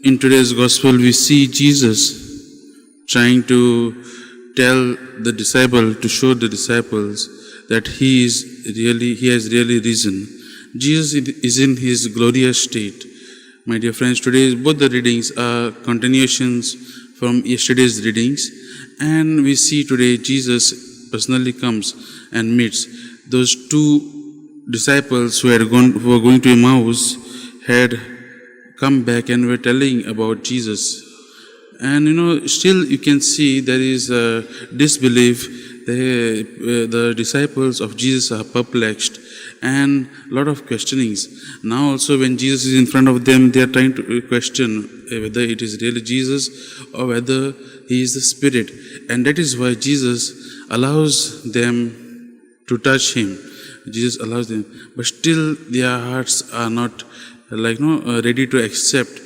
in today's gospel, we see Jesus trying to tell the disciple, to show the disciples that he has really risen. Jesus is in his glorious state. My dear friends, today both the readings are continuations from yesterday's readings, and we see today Jesus personally comes and meets those two disciples who were going to Emmaus, had come back and were telling about Jesus. And still you can see there is a disbelief. The disciples of Jesus are perplexed and a lot of questionings. Now also when Jesus is in front of them, they are trying to question whether it is really Jesus or whether he is the Spirit. And that is why Jesus allows them to touch him. Jesus allows them. But still their hearts are not ready to accept